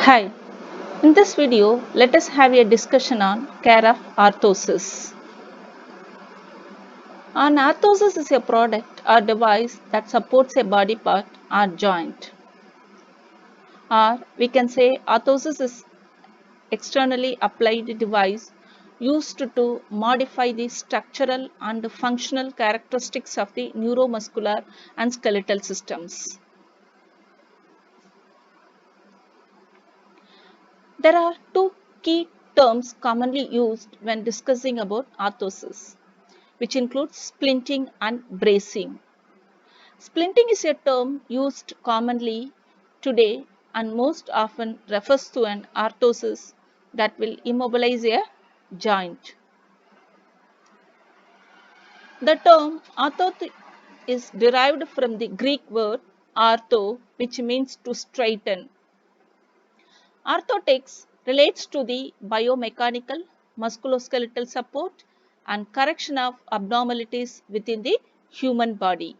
Hi, in this video, let us have a discussion on care of orthosis. An orthosis is a product or device that supports a body part or joint. Or we can say orthosis is externally applied device used to modify the structural and functional characteristics of the neuromuscular and skeletal systems. There are two key terms commonly used when discussing about orthosis, which includes splinting and bracing. Splinting is a term used commonly today and most often refers to an orthosis that will immobilize a joint. The term ortho is derived from the Greek word ortho, which means to straighten. Orthotics relates to the biomechanical, musculoskeletal support and correction of abnormalities within the human body.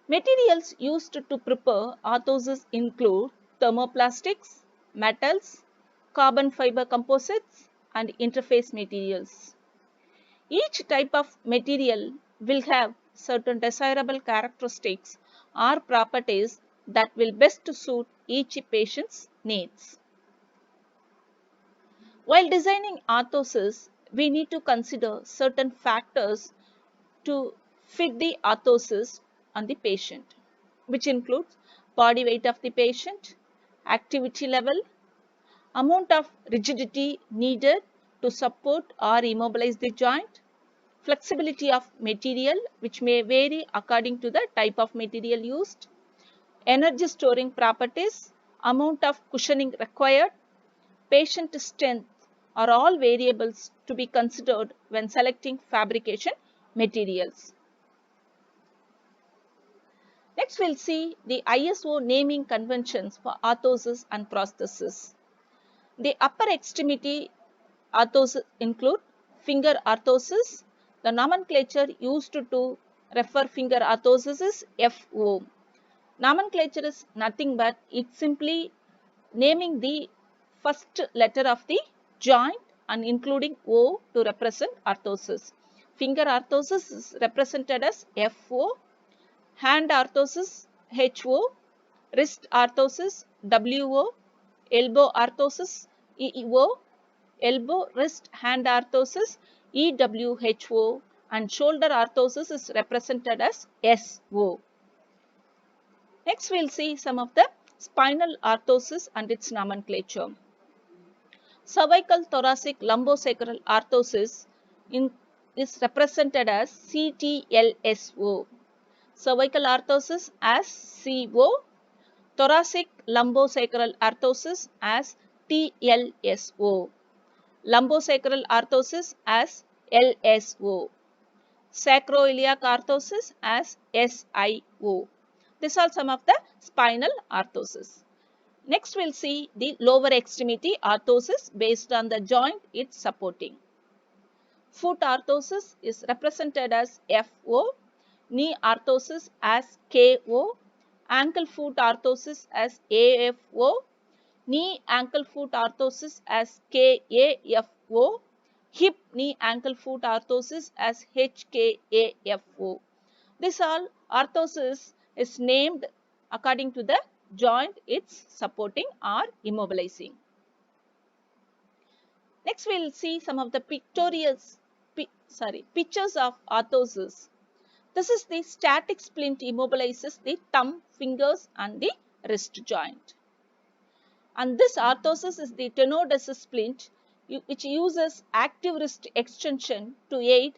Materials used to prepare orthosis include thermoplastics, metals, carbon fiber composites, and interface materials. Each type of material will have certain desirable characteristics or properties that will best suit each patient's needs. While designing orthosis, we need to consider certain factors to fit the orthosis on the patient, which includes body weight of the patient, activity level, amount of rigidity needed to support or immobilize the joint, flexibility of material, which may vary according to the type of material used, energy storing properties, amount of cushioning required, patient strength are all variables to be considered when selecting fabrication materials. Next, we'll see the ISO naming conventions for orthosis and prosthesis. The upper extremity orthosis include finger orthosis. The nomenclature used to refer finger orthosis is FO. Nomenclature is nothing but it's simply naming the first letter of the joint and including O to represent orthosis. Finger orthosis is represented as FO, hand orthosis HO, wrist orthosis WO, elbow orthosis EO, elbow wrist hand orthosis EWHO, and shoulder orthosis is represented as SO. Next, we'll see some of the spinal orthosis and its nomenclature. Cervical thoracic lumbosacral orthosis is represented as CTLSO. Cervical orthosis as CO, thoracic lumbosacral orthosis as TLSO, lumbosacral orthosis as LSO, sacroiliac orthosis as SIO. These are some of the spinal orthosis. Next, we'll see the lower extremity orthosis based on the joint it's supporting. Foot orthosis is represented as FO, knee orthosis as KO, ankle foot orthosis as AFO, knee ankle foot orthosis as KAFO, hip knee ankle foot orthosis as HKAFO. This all orthosis is named according to the joint it's supporting or immobilizing. Next, we will see some of the pictures of orthosis. This is the static splint immobilizes the thumb, fingers and the wrist joint. And this orthosis is the tenodesis splint which uses active wrist extension to aid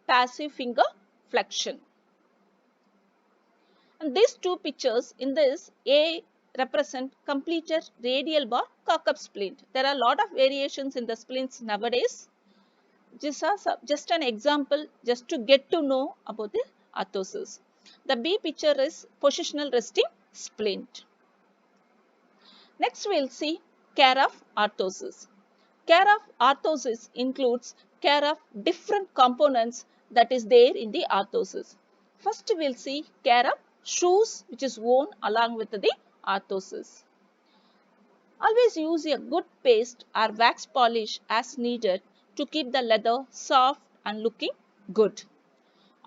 passive finger flexion. And these two pictures in this A represent completed radial bar cock-up splint. There are a lot of variations in the splints nowadays. These are just an example just to get to know about the orthosis. The B picture is positional resting splint. Next, we will see care of orthosis. Care of orthosis includes care of different components that is there in the orthosis. First, we will see care of shoes which is worn along with the arthrosis. Always use a good paste or wax polish as needed to keep the leather soft and looking good.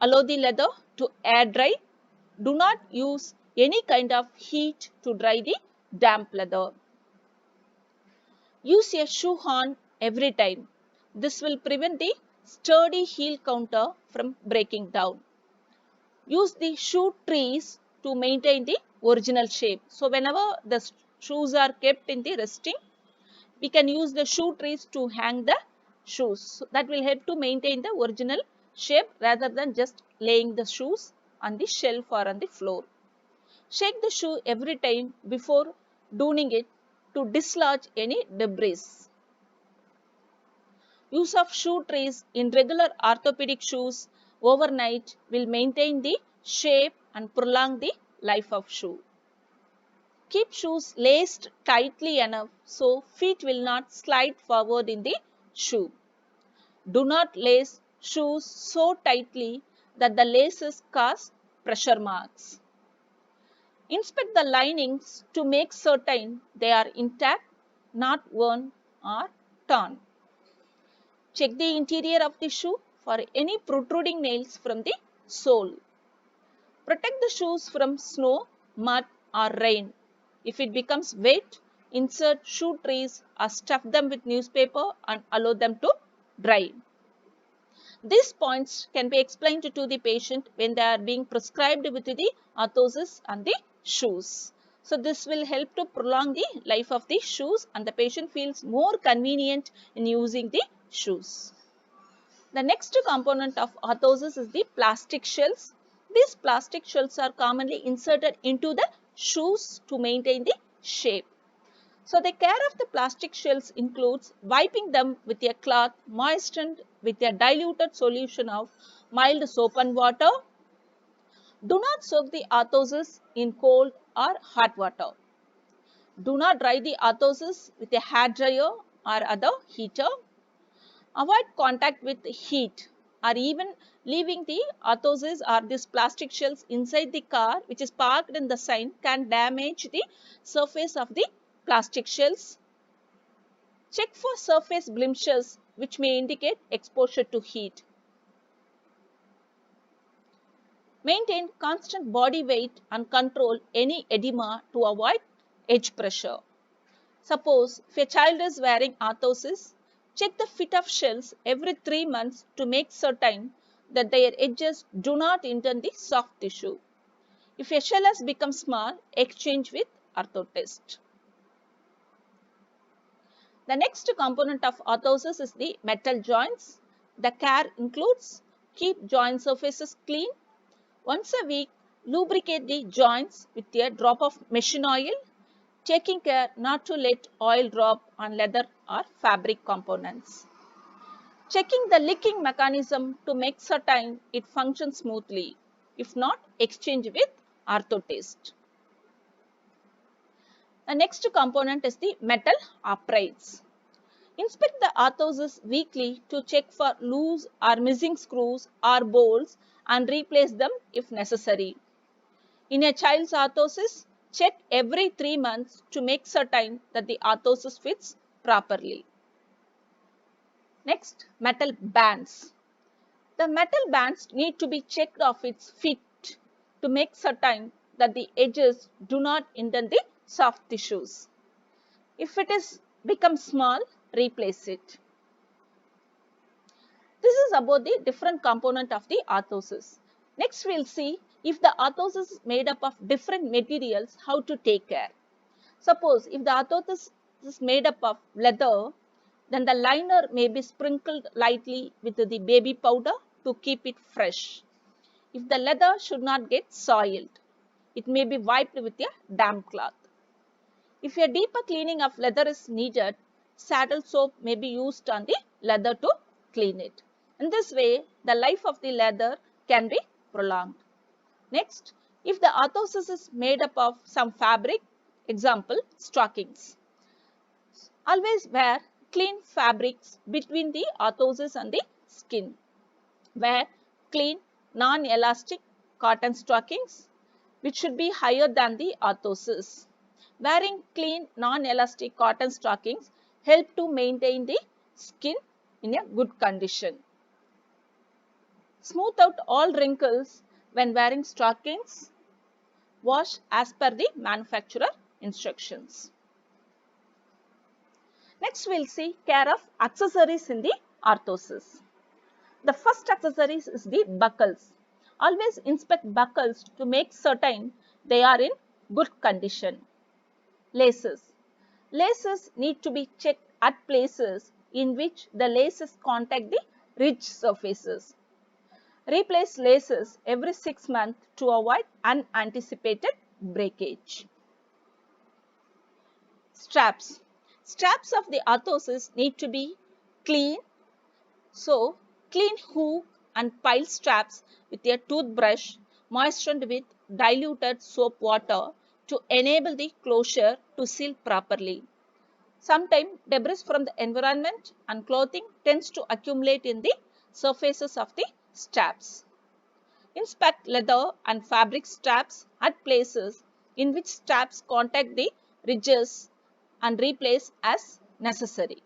Allow the leather to air dry. Do not use any kind of heat to dry the damp leather. Use a shoe horn every time. This will prevent the sturdy heel counter from breaking down. Use the shoe trees to maintain the original shape. So whenever the shoes are kept in the resting, we can use the shoe trees to hang the shoes. So that will help to maintain the original shape rather than just laying the shoes on the shelf or on the floor. Shake the shoe every time before donning it to dislodge any debris. Use of shoe trees in regular orthopedic shoes overnight will maintain the shape and prolong the life of shoe. Keep shoes laced tightly enough so feet will not slide forward in the shoe. Do not lace shoes so tightly that the laces cause pressure marks. Inspect the linings to make certain they are intact, not worn or torn. Check the interior of the shoe for any protruding nails from the sole. Protect the shoes from snow, mud or rain. If it becomes wet, insert shoe trees or stuff them with newspaper and allow them to dry. These points can be explained to the patient when they are being prescribed with the orthosis and the shoes. So this will help to prolong the life of the shoes and the patient feels more convenient in using the shoes. The next component of orthosis is the plastic shells. These plastic shells are commonly inserted into the shoes to maintain the shape. So the care of the plastic shells includes wiping them with a cloth moistened with a diluted solution of mild soap and water. Do not soak the orthosis in cold or hot water. Do not dry the orthosis with a hair dryer or other heater. Avoid contact with heat or even leaving the orthosis or these plastic shells inside the car which is parked in the sign can damage the surface of the plastic shells. Check for surface blemishes which may indicate exposure to heat. Maintain constant body weight and control any edema to avoid edge pressure. Suppose if a child is wearing orthosis, check the fit of shells every 3 months to make certain that their edges do not indent the soft tissue. If a shell has become small, exchange with orthotist. The next component of orthosis is the metal joints. The care includes keep joint surfaces clean. Once a week, lubricate the joints with a drop of machine oil, taking care not to let oil drop on leather or fabric components. Checking the licking mechanism to make certain it functions smoothly. If not, exchange with orthotist. The next component is the metal uprights. Inspect the orthosis weekly to check for loose or missing screws or bolts and replace them if necessary. In a child's orthosis, check every 3 months to make certain that the orthosis fits properly. Next, metal bands. The metal bands need to be checked of its fit to make certain that the edges do not indent the soft tissues. If it is become small, replace it. This is about the different component of the orthosis. Next, we will see if the orthosis is made up of different materials, how to take care. Suppose if the orthosis is made up of leather, then the liner may be sprinkled lightly with the baby powder to keep it fresh. If the leather should not get soiled, it may be wiped with a damp cloth. If a deeper cleaning of leather is needed, saddle soap may be used on the leather to clean it. In this way, the life of the leather can be prolonged. Next, if the orthosis is made up of some fabric, example stockings. Always wear clean fabrics between the orthosis and the skin. Wear clean, non-elastic cotton stockings which should be higher than the orthosis. Wearing clean, non-elastic cotton stockings help to maintain the skin in a good condition. Smooth out all wrinkles when wearing stockings. Wash as per the manufacturer instructions. Next, we'll see care of accessories in the orthosis. The first accessories is the buckles. Always inspect buckles to make certain they are in good condition. Laces. Laces need to be checked at places in which the laces contact the ridge surfaces. Replace laces every 6 months to avoid unanticipated breakage. Straps. Straps of the orthosis need to be clean. So, clean hook and pile straps with a toothbrush moistened with diluted soap water to enable the closure to seal properly. Sometimes debris from the environment and clothing tends to accumulate in the surfaces of the straps. Inspect leather and fabric straps at places in which straps contact the ridges and replace as necessary.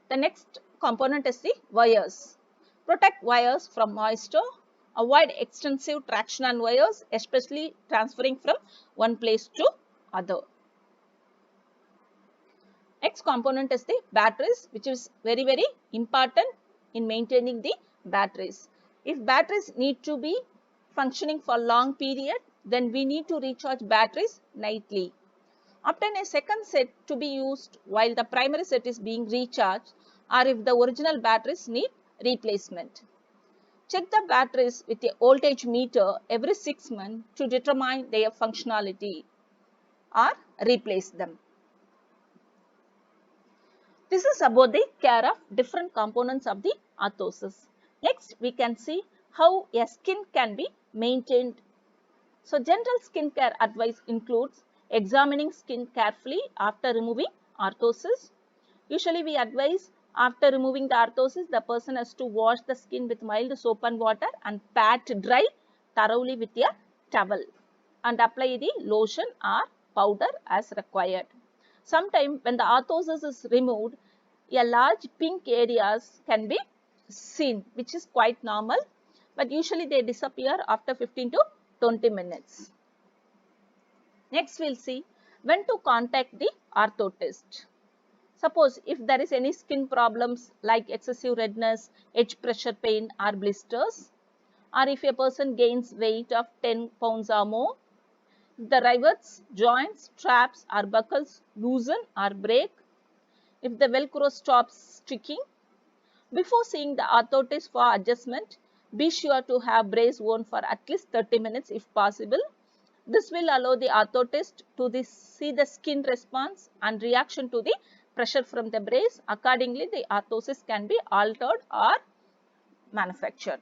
The next component is the wires. Protect wires from moisture. Avoid extensive traction on wires, especially transferring from one place to other. Next component is the batteries, which is very important in maintaining the batteries. If batteries need to be functioning for long period, then we need to recharge batteries nightly. Obtain a second set to be used while the primary set is being recharged, or if the original batteries need replacement. Check the batteries with a voltage meter every 6 months to determine their functionality or replace them. This is about the care of different components of the orthosis. Next, we can see how a skin can be maintained. So, general skin care advice includes examining skin carefully after removing orthosis. Usually, we advise after removing the orthosis, the person has to wash the skin with mild soap and water and pat dry thoroughly with a towel and apply the lotion or powder as required. Sometimes when the orthosis is removed, a large pink areas can be seen, which is quite normal, but usually they disappear after 15 to 20 minutes. Next, we'll see when to contact the orthotist. Suppose if there is any skin problems like excessive redness, edge pressure pain or blisters, or if a person gains weight of 10 pounds or more, the rivets, joints, straps or buckles loosen or break, if the velcro stops sticking. Before seeing the orthotist for adjustment, be sure to have brace worn for at least 30 minutes if possible. This will allow the orthotist to see the skin response and reaction to the pressure from the brace. Accordingly, the orthosis can be altered or manufactured.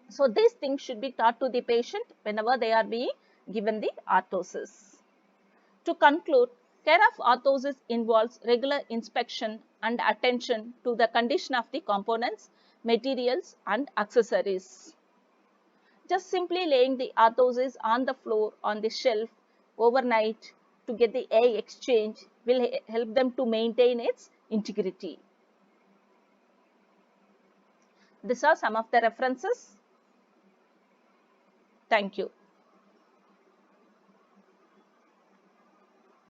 So, these things should be taught to the patient whenever they are being given the orthosis. To conclude, care of orthosis involves regular inspection and attention to the condition of the components, materials and accessories. Just simply laying the orthosis on the floor on the shelf overnight to get the air exchange will help them to maintain its integrity. These are some of the references. Thank you.